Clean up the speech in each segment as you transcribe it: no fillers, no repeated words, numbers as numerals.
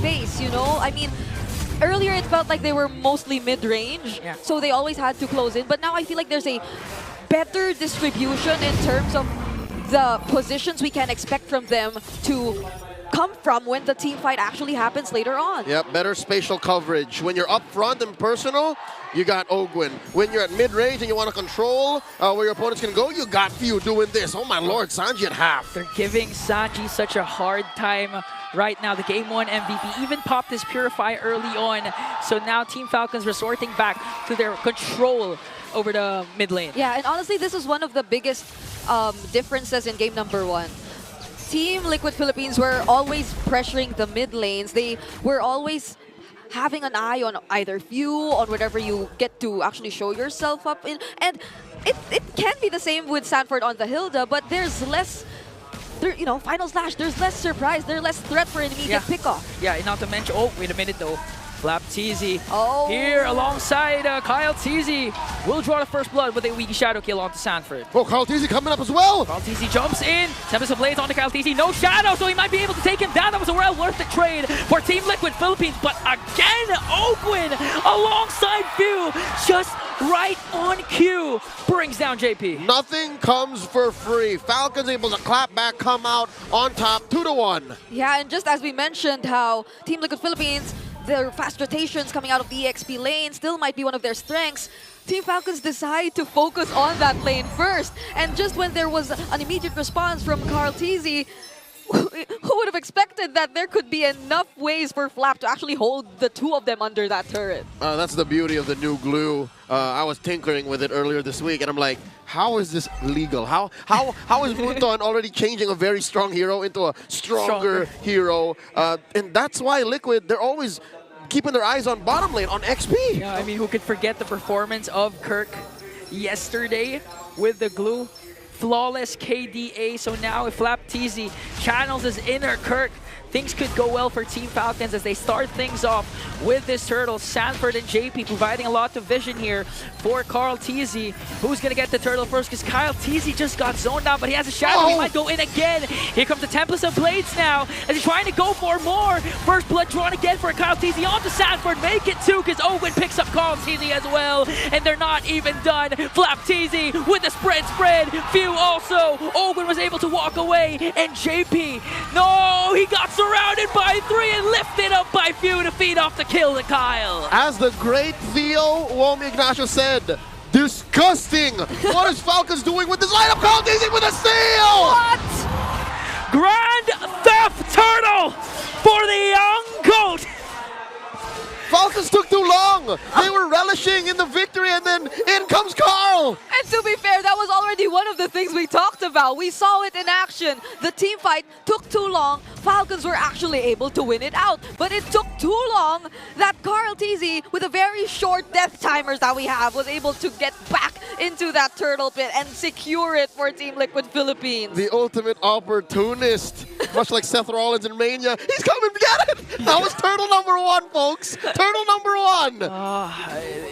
space, you know? I mean, earlier it felt like they were mostly mid-range, so they always had to close in. But now I feel like there's a better distribution in terms of the positions we can expect from them to come from when the team fight actually happens later on. Yep, better spatial coverage. When you're up front and personal, you got Ogwin. When you're at mid-range and you want to control where your opponents can go, you got Few doing this. Oh my lord, Sanji at half. They're giving Sanji such a hard time right now. The Game 1 MVP even popped his Purify early on. So now Team Falcons resorting back to their control over the mid lane. Yeah, and honestly, this is one of the biggest differences in game number 1. Team Liquid Philippines were always pressuring the mid lanes. They were always having an eye on either Few, on whatever you get to actually show yourself up in. And it can be the same with Sanford on the Hilda, but there's less, you know, Final Slash, there's less surprise, there's less threat for an immediate pickoff. Yeah, not to mention, oh, wait a minute though. Flap TZ here Oh. alongside Kyle TZ will draw the first blood with a weak shadow kill onto Sanford. Oh, Kyle TZ coming up as well. Kyle TZ jumps in, Tempest of Blades onto Kyle TZ, no shadow, so he might be able to take him down. That was a well worth the trade for Team Liquid Philippines, but again, Ogwin alongside Few, just right on cue, brings down JP. Nothing comes for free. Falcons able to clap back, come out on top, 2-1. Yeah, and just as we mentioned how Team Liquid Philippines, their fast rotations coming out of the EXP lane still might be one of their strengths. Team Falcons decide to focus on that lane first. And just when there was an immediate response from Carl TZ, who would have expected that there could be enough ways for Flap to actually hold the two of them under that turret? That's the beauty of the new glue. I was tinkering with it earlier this week, and I'm like, how is this legal? How is Muton already changing a very strong hero into a stronger hero? And that's why Liquid, they're always keeping their eyes on bottom lane, on XP. Yeah, I mean, who could forget the performance of Kirk yesterday with the glue? Flawless KDA, so now if Flap TZ channels his inner Kirk, things could go well for Team Falcons as they start things off with this turtle. Sanford and JP providing a lot of vision here for Carl TZ. Who's going to get the turtle first? Because Kyle TZ just got zoned out, but he has a shadow. He might go in again. Here comes the Tempest of Blades now as he's trying to go for more. First blood drawn again for Kyle TZ onto Sanford. Make it two because Owen picks up Carl TZ as well. And they're not even done. Flap TZ with the spread. Few also. Owen was able to walk away. And JP, no, he got surrounded by 3 and lifted up by Few to feed off the kill to Kyle. As the great Theo Womi Ignacio said, disgusting. What is Falcons doing with this lineup? Kyle TZ with a steal! What? Grand Theft Turtle for the young goat. Falcons took too long. They were relishing in the victory, and then in comes Carl. And to be fair, that was already one of the things we talked about. We saw it in action. The team fight took too long. Falcons were actually able to win it out. But it took too long that Carl TZ, with the very short death timers that we have, was able to get back into that turtle pit and secure it for Team Liquid Philippines. The ultimate opportunist. Much like Seth Rollins in Mania. He's coming to get it. That was turtle number 1, folks. Turtle number 1.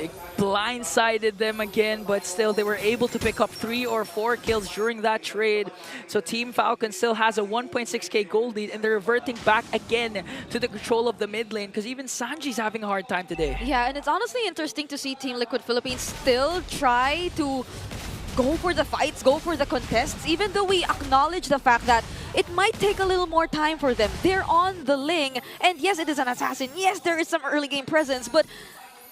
It blindsided them again, but still they were able to pick up 3 or 4 kills during that trade. So Team Falcon still has a 1.6k gold lead, and they're reverting back again to the control of the mid lane because even Sanji's having a hard time today. Yeah, and it's honestly interesting to see Team Liquid Philippines still try to go for the fights, go for the contests, even though we acknowledge the fact that it might take a little more time for them. They're on the Ling, and yes, it is an assassin. Yes, there is some early game presence, but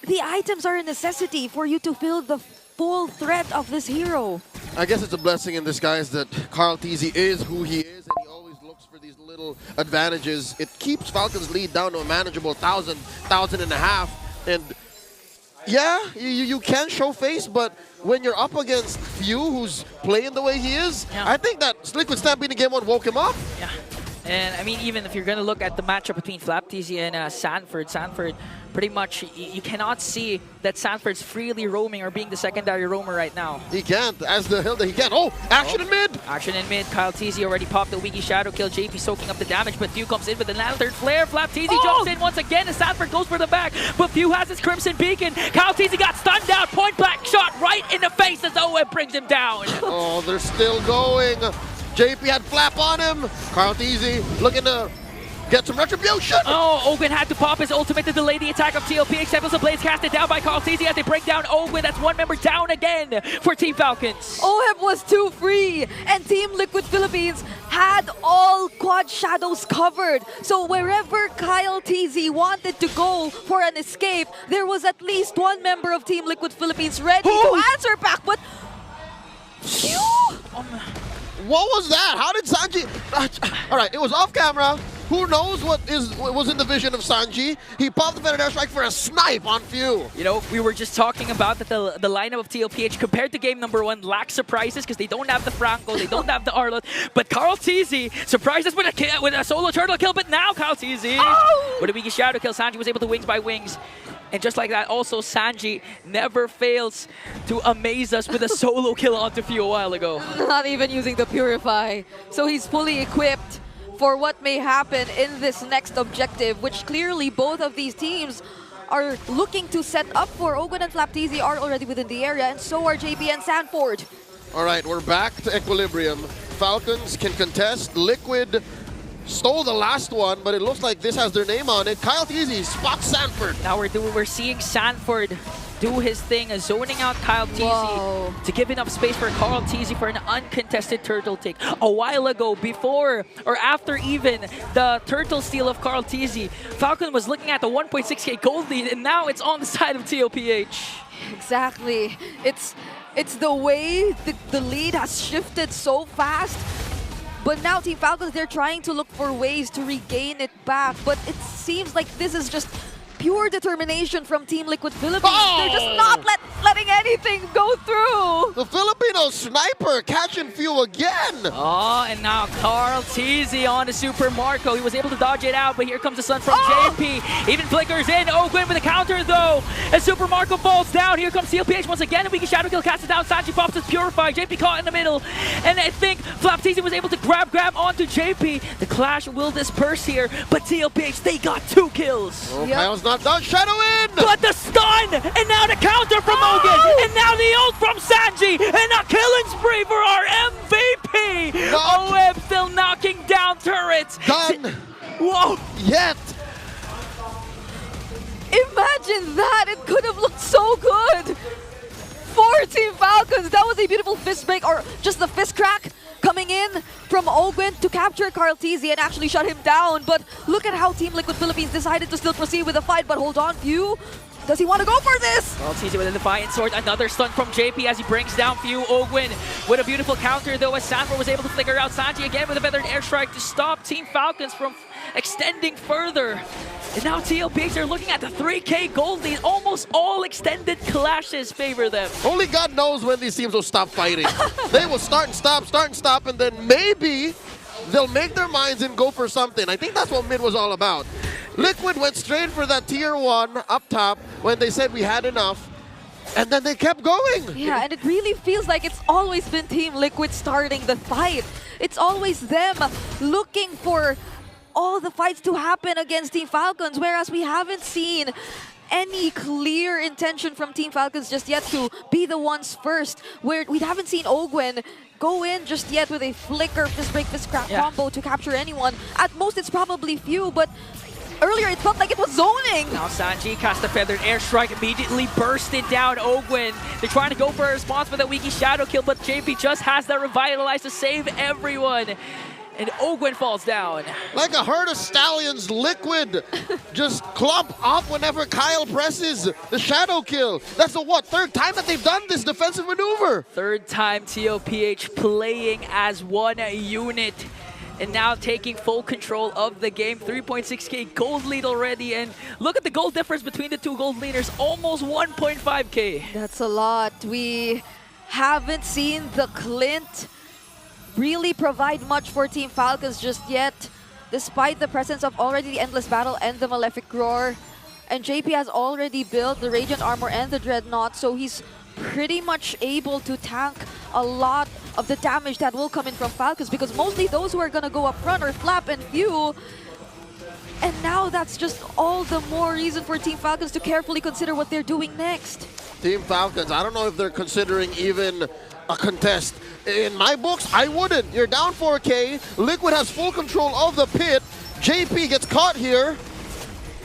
the items are a necessity for you to feel the full threat of this hero. I guess it's a blessing in disguise that Carl TZ is who he is, and he always looks for these little advantages. It keeps Falcons' lead down to a manageable 1,500. And yeah, you can show face, but when you're up against Few, who's playing the way he is, I think that Liquid Stampede in Game 1 woke him up. Yeah. And I mean, even if you're going to look at the matchup between Flap TZ and Sanford, pretty much you cannot see that Sanford's freely roaming or being the secondary roamer right now. He can't. As the Hilda, he can't. Oh, action in mid! Action in mid. Kyle TZ already popped the Wiki Shadow kill. JP soaking up the damage, but Few comes in with the Lantern Flare. Flap TZ jumps in once again, and Sanford goes for the back, but Few has his Crimson Beacon. Kyle TZ got stunned out. Point blank shot right in the face as Owen brings him down. Oh, they're still going. JP had Flap on him. Carl TZ looking to Get some retribution! Oh, Ogwen had to pop his ultimate to delay the attack of TLPH. Temples of Blades casted down by Carlteasy as they break down Ogwen. That's one member down again for Team Falcons. OHEB was too free, and Team Liquid Philippines had all quad shadows covered. So wherever Carlteasy wanted to go for an escape, there was at least one member of Team Liquid Philippines ready to answer back, but... Phew! What was that? How did Sanji... All right, it was off camera. Who knows what was in the vision of Sanji? He popped the feathered airstrike for a snipe on Few. You know, we were just talking about that the lineup of TLPH compared to game number 1 lacks surprises because they don't have the Franco, they don't have the Arlot. But Carlteasy surprised us with a solo turtle kill, but now Carlteasy with a weaky shadow kill. Sanji was able to wings by wings. And just like that, also Sanji never fails to amaze us with a solo kill onto Few a while ago. Not even using the Purify. So he's fully equipped for what may happen in this next objective, which clearly both of these teams are looking to set up for. Ogwen and FLCN are already within the area, and so are JP and Sanford. All right, we're back to equilibrium. Falcons can contest. Liquid stole the last one, but it looks like this has their name on it. Carlteasy spots Sanford. Now we're seeing Sanford do his thing, zoning out Carlteasy to give enough space for Carlteasy for an uncontested turtle take. A while ago, before or after even the turtle steal of Carlteasy, Falcon was looking at the 1.6k gold lead, and now it's on the side of TLPH. Exactly. It's the way the lead has shifted so fast. But now Team Falcons, they're trying to look for ways to regain it back. But it seems like this is just pure determination from Team Liquid Philippines. They're just not letting anything go through. The Filipino sniper catching Few again. Oh, and now Carlteasy on to Super Marco. He was able to dodge it out, but here comes the sun from JP. Even flickers in. Ogwen with a counter though. As Super Marco falls down, here comes TLPH once again. A weak shadow kill casts it down. Sanji pops his Purify. JP caught in the middle. And I think FLCN was able to grab onto JP. The clash will disperse here, but TLPH, they got 2 kills. Oh, Kyle's not done. Shadow in! But the stun! And now the counter from Ogwen! And now the ult from Sanji! And a killing spree for our MVP! OHEB still knocking down turrets! Done! Whoa! Yet! Imagine that! It could have looked so good! For Team Falcons, that was a beautiful fist break, or just the fist crack coming in from Ogwen to capture Carlteasy and actually shut him down. But look at how Team Liquid Philippines decided to still proceed with the fight. But hold on, Few. Does he want to go for this? Carlteasy with a Defiant Sword. Another stun from JP as he brings down Few. Ogwen with a beautiful counter, though, as Sanford was able to flicker out Sanji again with a feathered airstrike to stop Team Falcons from extending further. And now TLPH are looking at the 3k gold lead. Almost all extended clashes favor them. Only God knows when these teams will stop fighting. They will start and stop, and then maybe they'll make their minds and go for something. I think that's what mid was all about. Liquid went straight for that tier 1 up top when they said we had enough, and then they kept going. Yeah, and it really feels like it's always been Team Liquid starting the fight. It's always them looking for all the fights to happen against Team Falcons, whereas we haven't seen any clear intention from Team Falcons just yet to be the ones first, where we haven't seen Ogwen go in just yet with a flicker, fist break, fist crack combo to capture anyone. At most, it's probably Few, but earlier it felt like it was zoning. Now Sanji cast a feathered airstrike, immediately bursted down Ogwen. They're trying to go for a response with a weaky shadow kill, but JP just has that revitalize to save everyone. And Ogwen falls down. Like a herd of stallions, Liquid just clump off whenever Kyle presses the shadow kill. That's the what, 3rd time that they've done this defensive maneuver. 3rd time TLPH playing as one unit. And now taking full control of the game. 3.6k gold lead already. And look at the gold difference between the 2 gold leaders. Almost 1.5k. That's a lot. We haven't seen the Clint really provide much for Team Falcons just yet, despite the presence of already the Endless Battle and the Malefic Roar. And JP has already built the Radiant Armor and the Dreadnought, so he's pretty much able to tank a lot of the damage that will come in from Falcons, because mostly those who are going to go up front are Flap and Few. And now that's just all the more reason for Team Falcons to carefully consider what they're doing next. Team Falcons, I don't know if they're considering even a contest. In my books, I wouldn't. You're down 4k. Liquid has full control of the pit. JP gets caught here.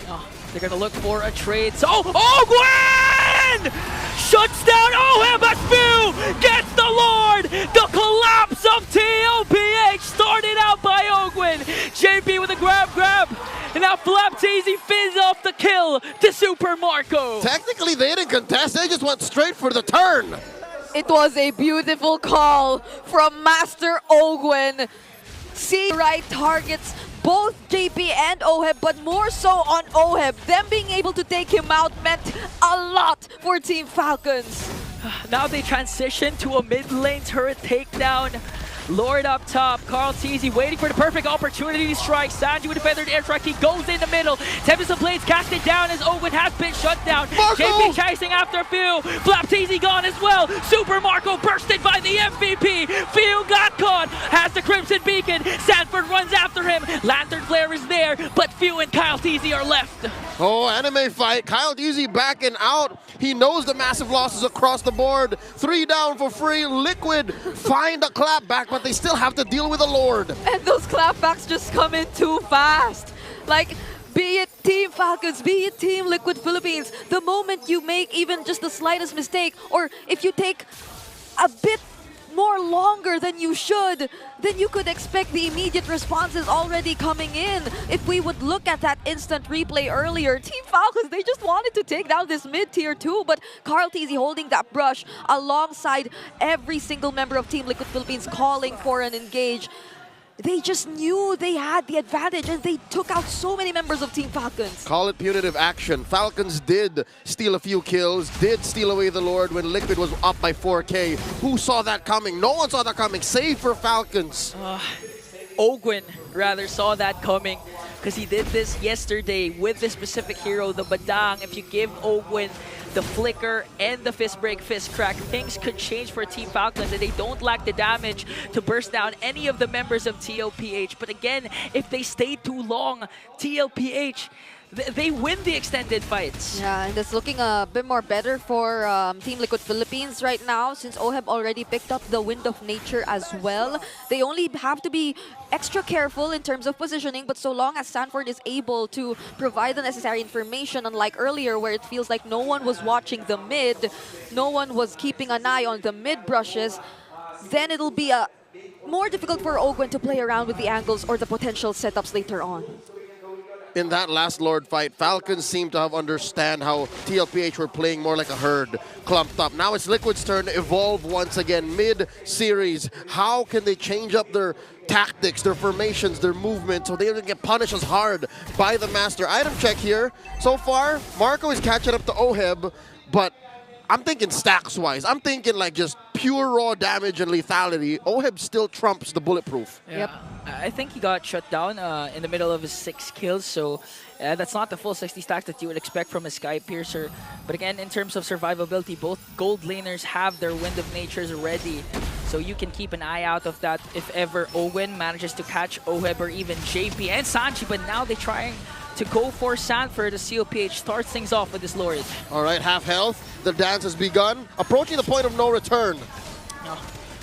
Oh, they're gonna look for a trade. So, Gwen shuts down OHEB, but Few gets the Lord. The collapse of TLPH started out by Ogwin. JP with a grab. And now FLCN fins off the kill to Super Marco. Technically, they didn't contest. They just went straight for the turn. It was a beautiful call from Master Ogwen. See right targets both JP and OHEB, but more so on OHEB. Them being able to take him out meant a lot for Team Falcons. Now they transition to a mid lane turret takedown. Lord up top, TLPH waiting for the perfect opportunity to strike. Sanji with a feathered airstrike, he goes in the middle. Tempest of Blades casted down as Owen has been shut down. Marco! JP chasing after Few. FLCN gone as well. Super Marco bursted by the MVP. Few got caught, has the Crimson Beacon. Sanford runs after him. Lantern Flare is there, but Few and TLPH are left. Oh, anime fight. TLPH backing out. He knows the massive losses across the board. 3 down for free. Liquid find a clap back, but they still have to deal with the Lord. And those clapbacks just come in too fast. Like, be it Team Falcons, be it Team Liquid Philippines, the moment you make even just the slightest mistake, or if you take a bit more longer than you should, then you could expect the immediate responses already coming in. If we would look at that instant replay earlier, Team Falcons, they just wanted to take down this mid-tier 2, but TLPH holding that brush alongside every single member of Team Liquid Philippines calling for an engage. They just knew they had the advantage and they took out so many members of Team Falcons. Call it punitive action. Falcons did steal a few kills, did steal away the Lord when Liquid was up by 4K. Who saw that coming? No one saw that coming, save for Falcons. Ogwin rather saw that coming because he did this yesterday with this specific hero, the Badang. If you give Ogwin the flicker and the fist break, fist crack, things could change for Team Falcons, and they don't lack the damage to burst down any of the members of TLPH. But again, if they stay too long, TLPH, they win the extended fights. Yeah, and it's looking a bit more better for Team Liquid Philippines right now, since OHEB already picked up the Wind of Nature as well. They only have to be extra careful in terms of positioning, but so long as Sanford is able to provide the necessary information, unlike earlier where it feels like no one was watching the mid, no one was keeping an eye on the mid brushes, then it'll be more difficult for Ogwen to play around with the angles or the potential setups later on. In that last Lord fight, Falcons seem to have understand how TLPH were playing more like a herd, clumped up. Now it's Liquid's turn to evolve once again, mid-series. How can they change up their tactics, their formations, their movement, so they don't get punished as hard by the Master? Item check here. So far, Marco is catching up to OHEB, but I'm thinking stacks-wise. I'm thinking like just pure raw damage and lethality. OHEB still trumps the bulletproof. Yeah. Yep. I think he got shut down in the middle of his 6 kills, so that's not the full 60 stacks that you would expect from a Sky Piercer. But again, in terms of survivability, both gold laners have their Wind of Natures ready, so you can keep an eye out of that if ever Owen manages to catch OHEB or even JP and Sanji. But now they're trying to go for Sanford as TLPH starts things off with this Lord. All right, half health. The dance has begun. Approaching the point of no return.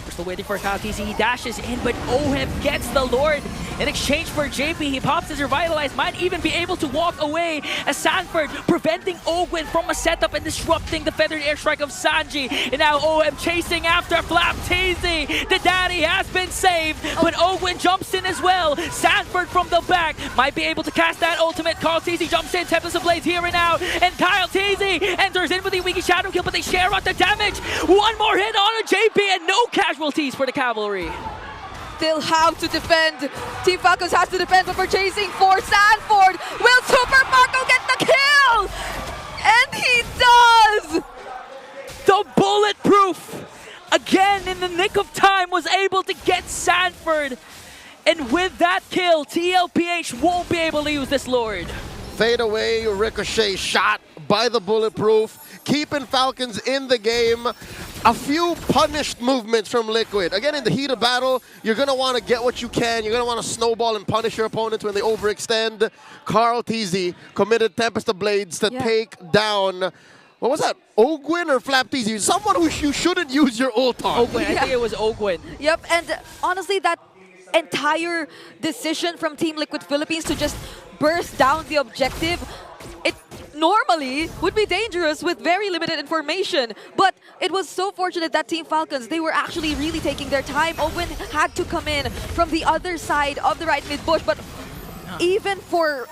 We're still waiting for TLPH. He dashes in, but OHEB gets the Lord. In exchange for JP, he pops his Revitalize, might even be able to walk away as Sanford preventing Ogwin from a setup and disrupting the feathered airstrike of Sanji. And now OHEB chasing after FLCN. The daddy has been saved, but Ogwin jumps in as well. Sanford from the back might be able to cast that ultimate. TLPH jumps in, Tempest of Blades here and now, and TLPH enters in with the Wiki Shadow Kill, but they share out the damage. One more hit on a JP and no casualties for the Cavalry. They'll have to defend. Team Falcons has to defend, but we're chasing for Sanford. Will Super Marco get the kill? And he does! The bulletproof, again in the nick of time, was able to get Sanford. And with that kill, TLPH won't be able to use this Lord. Fade away, ricochet shot by the bulletproof, keeping Falcons in the game. A few punished movements from Liquid. Again, in the heat of battle, you're going to want to get what you can. You're going to want to snowball and punish your opponents when they overextend. TLPH committed Tempest of Blades to take down, what was that, Ogwin or FLCN? Someone who you shouldn't use your ult on. Ogwin, I think it was Ogwin. Yep, and honestly, that entire decision from Team Liquid Philippines to just burst down the objective, it normally would be dangerous with very limited information. But it was so fortunate that Team Falcons, they were actually really taking their time. Owen had to come in from the other side of the right mid bush, but even for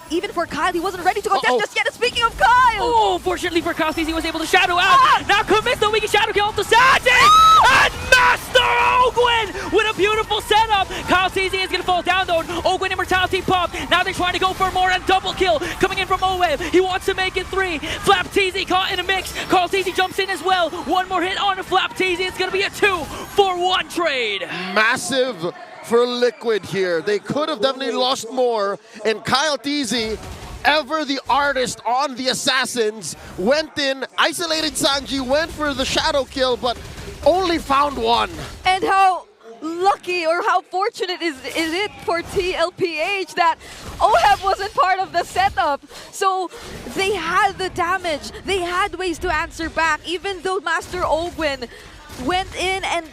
Kyle, he wasn't ready to contest just yet. Speaking of Kyle! Oh, fortunately for Kyle, he was able to shadow out. Now commits the weak shadow kill to Sanji! And Master Ogwin with a beautiful setup. Kyle Teasy is going to fall down though. Ogwin immortality pop. Now they're trying to go for more and double kill. Coming in from Owen. He wants to make it 3. Flap Teasy caught in a mix. Carl Teasy jumps in as well. One more hit on Flap Teasy. It's going to be a 2-for-1 trade. Massive for Liquid here. They could have definitely lost more, and Kyle Teasy, ever the artist on the Assassins, went in, isolated Sanji, went for the shadow kill, but only found one. And how lucky or how fortunate is it for TLPH that OHEB wasn't part of the setup. So they had the damage, they had ways to answer back, even though Master Ogwin went in and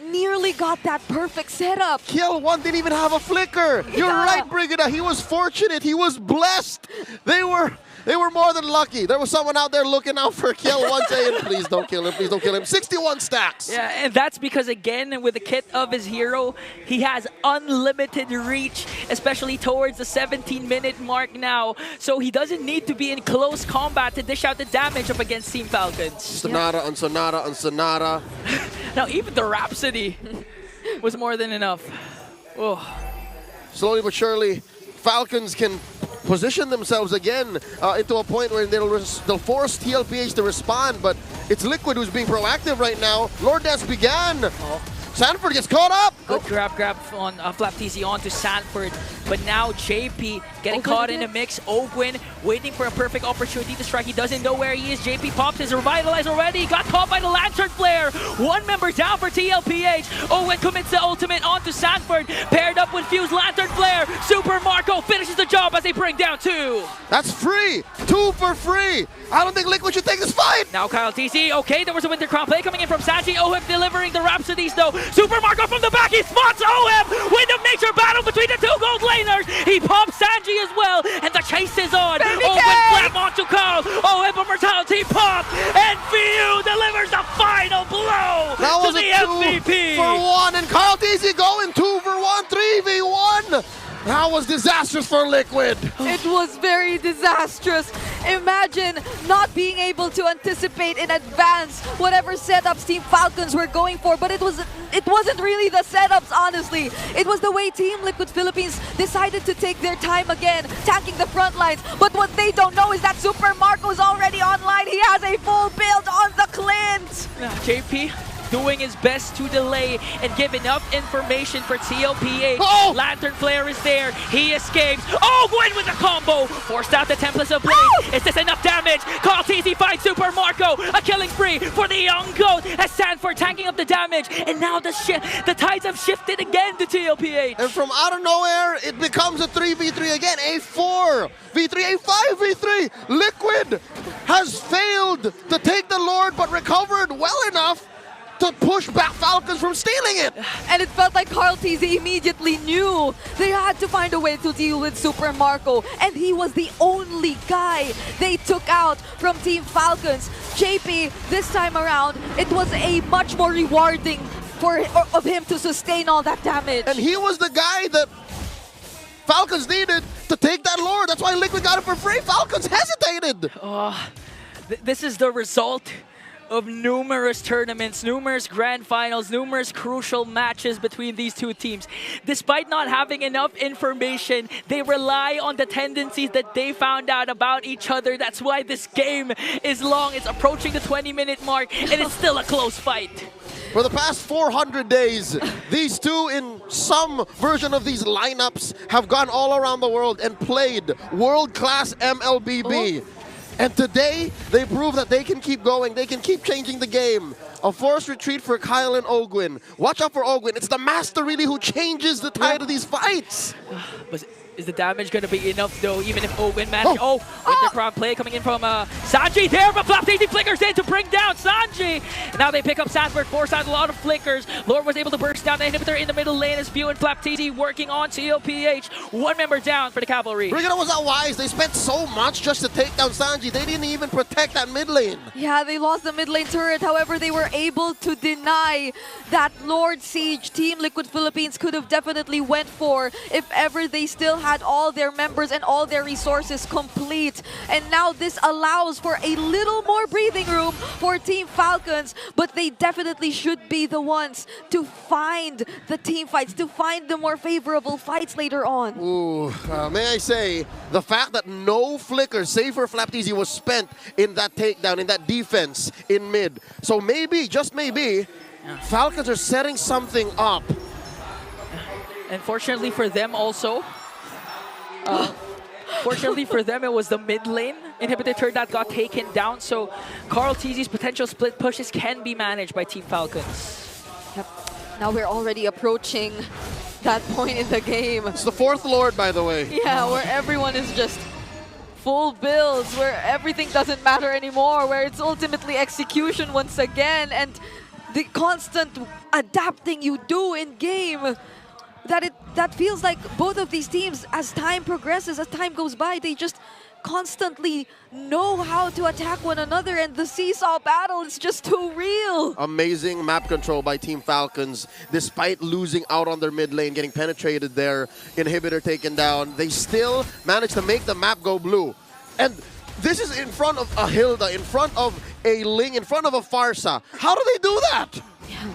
nearly got that perfect setup. Kill one didn't even have a flicker. You're right, Brigida. He was fortunate. He was blessed. They were more than lucky. There was someone out there looking out for Kill one saying, please don't kill him, please don't kill him. 61 stacks. Yeah, and that's because, again, with the kit of his hero, he has unlimited reach, especially towards the 17-minute mark now. So he doesn't need to be in close combat to dish out the damage up against Team Falcons. Sonata on Sonata on Sonata. Now, even the Rhapsody was more than enough. Oh. Slowly but surely, Falcons can position themselves again into a point where they'll force TLPH to respond, but it's Liquid who's being proactive right now. Lord Dance began. Sanford gets caught up. Good grab on Flap TC onto Sanford, but now JP getting caught in a mix. Ogwin waiting for a perfect opportunity to strike. He doesn't know where he is. JP pops his revitalize already. Got caught by the Lantern Flare. One member down for TLPH. Owen commits the ultimate onto Sanford. Paired up with Fuse Lantern Flare. Super Marco finishes the job as they bring down 2. That's free. 2 for free. I don't think Liquid should take this fight. Now Kyle TC. Okay, there was a Winter Crown play coming in from Sanji. OHEB delivering the Rhapsodies though. Super Marco from the back. He spots OHEB. Wind of Nature battle between the 2 gold laners. He pops Sanji as well. And the chase is on. Open flap onto Kyle. OHEB immortality pop. And Fiu delivers the final blow to the MVP. 2 for 1. And Kyle TC going 2 for 1. 3v1. That was disastrous for Liquid. It was very disastrous. Imagine not being able to anticipate in advance whatever setups Team Falcons were going for, but it wasn't really the setups, honestly. It was the way Team Liquid Philippines decided to take their time again, tanking the front lines. But what they don't know is that Super Marco's already online. He has a full build on the Clint. JP doing his best to delay and give enough information for TLPH. Oh! Lantern Flare is there. He escapes. Oh, Gwen with the combo. Forced out the Templars of Blade. Oh! Is this enough damage? Call TZ finds Super Marco. A killing spree for the young goat as Sanford tanking up the damage. And now the tides have shifted again to TLPH. And from out of nowhere, it becomes a 3v3 again. A 4v3, a 5v3. Liquid has failed to take the Lord, but recovered well enough to push back Falcons from stealing it. And it felt like Carl TZ immediately knew they had to find a way to deal with Super Marco. And he was the only guy they took out from Team Falcons. JP, this time around, it was a much more rewarding of him to sustain all that damage. And he was the guy that Falcons needed to take that Lord. That's why Liquid got it for free. Falcons hesitated. This is the result of numerous tournaments, numerous grand finals, numerous crucial matches between these two teams. Despite not having enough information, they rely on the tendencies that they found out about each other. That's why this game is long. It's approaching the 20-minute mark, and it's still a close fight. For the past 400 days, these two in some version of these lineups have gone all around the world and played world-class MLBB. And today, they prove that they can keep going, they can keep changing the game. A forced retreat for Kyle and Ogwin. Watch out for Ogwin. It's the master really who changes the tide of these fights. But Is the damage going to be enough, though, even if Owen managed... Oh, Winter Crown play coming in from Sanji there, but FLCN flickers in to bring down Sanji. And now they pick up Sanford, force out a lot of flickers. Lord was able to burst down the inhibitor in the middle lane as Few and FLCN working on TLPH. One member down for the Cavalry. Brigada was not wise. They spent so much just to take down Sanji. They didn't even protect that mid lane. Yeah, they lost the mid lane turret. However, they were able to deny that Lord Siege. Team Liquid Philippines could have definitely went for if ever they still had all their members and all their resources complete. And now this allows for a little more breathing room for Team Falcons, but they definitely should be the ones to find the team fights, to find the more favorable fights later on. Ooh, may I say, the fact that no flicker, save for FLCN, was spent in that takedown, in that defense in mid. So maybe, just maybe, Falcons are setting something up. Unfortunately for them also, fortunately for them, it was the mid lane inhibitor turret that got taken down. So Carl TZ's potential split pushes can be managed by Team Falcons. Yep. Now we're already approaching that point in the game. It's the fourth Lord, by the way. Yeah, where everyone is just full builds, where everything doesn't matter anymore, where it's ultimately execution once again, and the constant adapting you do in game. That feels like both of these teams, as time progresses, as time goes by, they just constantly know how to attack one another, and the seesaw battle is just too real. Amazing map control by Team Falcons. Despite losing out on their mid lane, getting penetrated there, inhibitor taken down, they still managed to make the map go blue. And this is in front of a Hilda, in front of a Ling, in front of a Farsa. How do they do that? Yeah.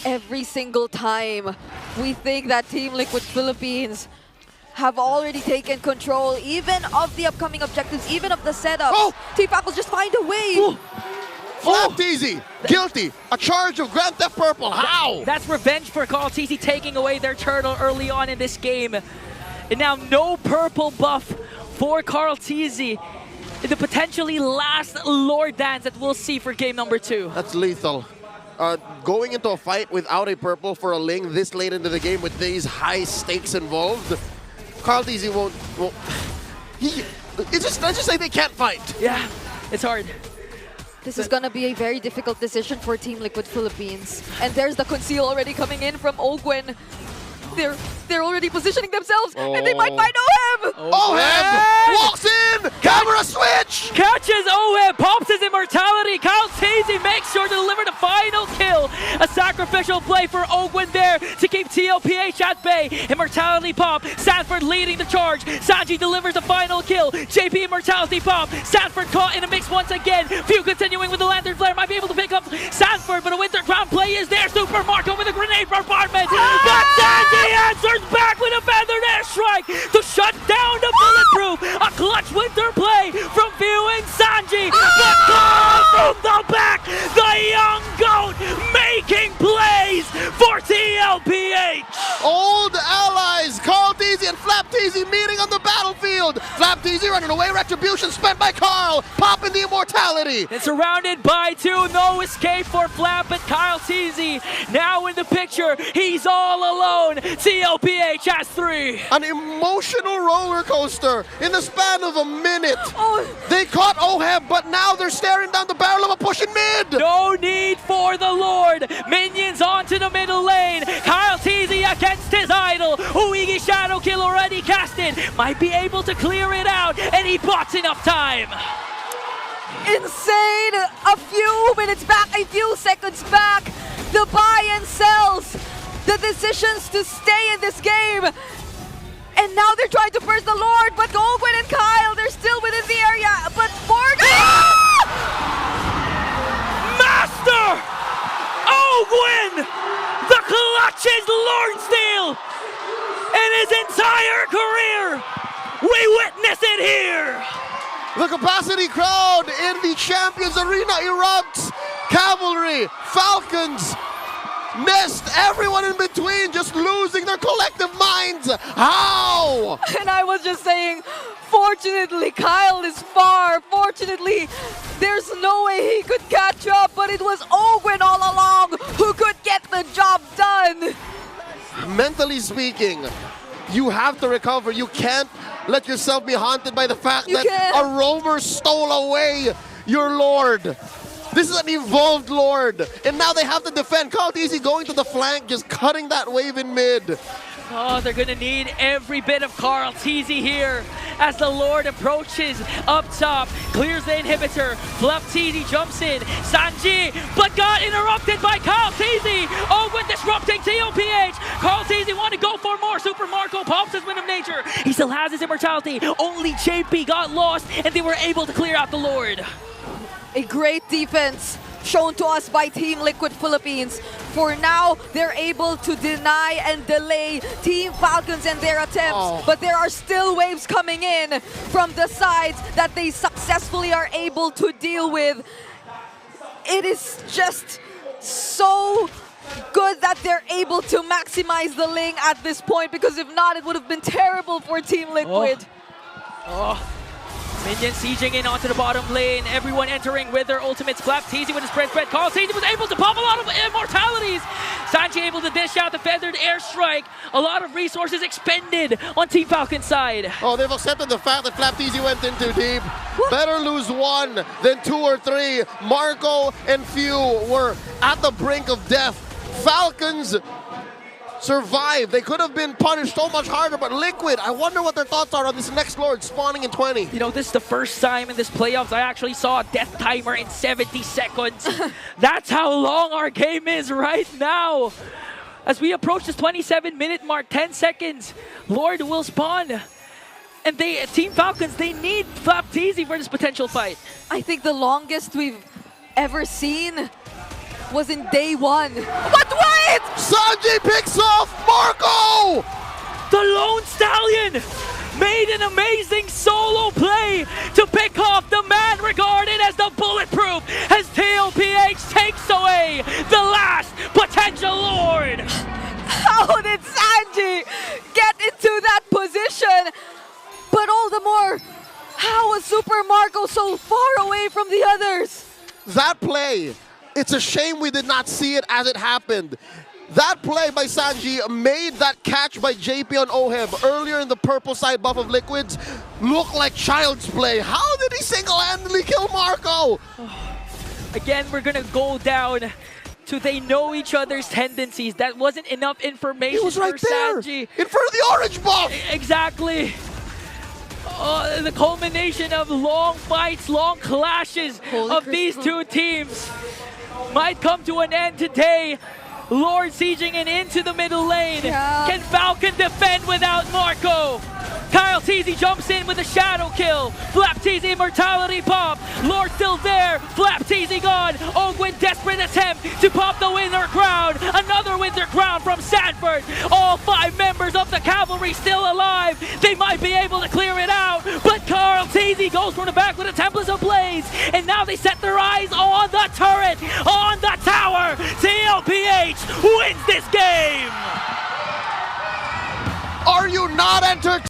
Every single time we think that Team Liquid Philippines have already taken control, even of the upcoming objectives, even of the setup. Oh! Team Falcons just find a way. Ooh. FLCN, guilty. A charge of Grand Theft Purple. How? That's revenge for Carl TZ taking away their turtle early on in this game. And now no purple buff for Carl TZ in the potentially last Lord Dance that we'll see for game number 2. That's lethal. Going into a fight without a purple for a Ling this late into the game with these high stakes involved, Carl TZ won't it's just like they can't fight. Yeah, it's hard. This is gonna be a very difficult decision for Team Liquid Philippines. And there's the conceal already coming in from Ogwen. They're already positioning themselves, and they might find Oheb! Oheb walks in! Camera switch! Catches Oheb, pops his immortality. Kyle TZ makes sure to deliver the final kill. A sacrificial play for Ogwen there to keep TLPH at bay. Immortality pop, Sanford leading the charge. Sanji delivers the final kill. JP immortality pop, Sanford caught in a mix once again. Few continuing with the Lantern Flare, might be able to pick up Sanford, but a Winter Crown play is there. Super Marco with a grenade bombardment. But Sanji answers back with a feathered airstrike to shut down the bulletproof. A clutch Winter play from Few and Sanji. But Carl from the back, the young goat making plays for TLPH. Old allies, Carl TZ and FLCN meeting on the battlefield. FLCN running away, retribution spent by Carl, popping the immortality. And surrounded by 2, no escape for Flap, but Kyle TZ now in the picture. He's all alone. TLPH has 3. An emotional roller coaster in the span of a minute. They caught Oheb, but now they're staring down the barrel of a pushing mid. No need for the Lord. Minions onto the middle lane. Kyle TZ against his idol. Uigi Shadow Kill already casted. Might be able to clear it out, and he bought enough time. Insane! A few minutes back, a few seconds back. The buy and sells. The decisions to stay in this game. And now they're trying to burst the Lord, but Ogwen and Kyle, they're still within the area. But Morgan! Master! Ogwen! The clutches Lord Steel! In his entire career! We witness it here! The capacity crowd in the Champions Arena erupts. Cavalry, Falcons, Nest, everyone in between just losing their collective minds. How? And I was just saying, fortunately, Kyle is far. Fortunately, there's no way he could catch up, but it was Ogwen all along who could get the job done. Mentally speaking, You have to recover. You can't let yourself be haunted by the fact You that can't. a roamer stole away your lord. This is an evolved lord. And now they have to defend. KarlTzy going to the flank, just cutting that wave in mid. Oh, they're gonna need every bit of KarlTzy here as the Lord approaches up top, clears the inhibitor. FLCN jumps in, Sanji, but got interrupted by KarlTzy. Oh, with disrupting TLPH. KarlTzy want to go for more. Super Marco pops his Wind of Nature. He still has his immortality. Only JP got lost, and they were able to clear out the Lord. A great defense shown to us by Team Liquid Philippines. For now, they're able to deny and delay Team Falcons and their attempts, but there are still waves coming in from the sides that they successfully are able to deal with. It is just so good that they're able to maximize the Ling at this point, because if not, it would have been terrible for Team Liquid. Minions sieging in onto the bottom lane. Everyone entering with their ultimates. FLCN with his spread. KarlTzy was able to pop a lot of immortalities. Sanji able to dish out the feathered airstrike. A lot of resources expended on Team Falcon's side. Oh, they've accepted the fact that FLCN went in too deep. Better lose 1 than 2 or 3. Marco and Few were at the brink of death. Falcons survived. They could have been punished so much harder, but Liquid, I wonder what their thoughts are on this next Lord spawning in 20. You know, this is the first time in this playoffs I actually saw a death timer in 70 seconds. That's how long our game is right now. As we approach this 27-minute mark, 10 seconds, Lord will spawn. And Team Falcons, they need FLCN for this potential fight. I think the longest we've ever seen was in day 1. But wait! Sanji picks off Marco! The Lone Stallion made an amazing solo play to pick off the man regarded as the bulletproof as TLPH takes away the last potential Lord. How did Sanji get into that position? But all the more, how was Super Marco so far away from the others? That play, it's a shame we did not see it as it happened. That play by Sanji made that catch by JP on Oheb earlier in the purple side buff of Liquids look like child's play. How did he single-handedly kill Marco? Again, we're gonna go down to they know each other's tendencies. That wasn't enough information He was right for there, Sanji. in front of the orange buff. Exactly. The culmination of long fights, long clashes of these two teams might come to an end today. Lord sieging and into the middle lane. Yeah. Can Falcon defend without Marco? KarlTzy jumps in with a shadow kill. FLCN immortality pop. Lord still there. FLCN gone. Ogwin desperate attempt to pop the winter crown. Another winter crown from Sanford. All 5 members of the cavalry still alive. They might be able to clear it out. But KarlTzy goes from the back with a Templars Ablaze. And now they set their eyes on the turret, on the tower. TLPH wins this game. Are you not entertained?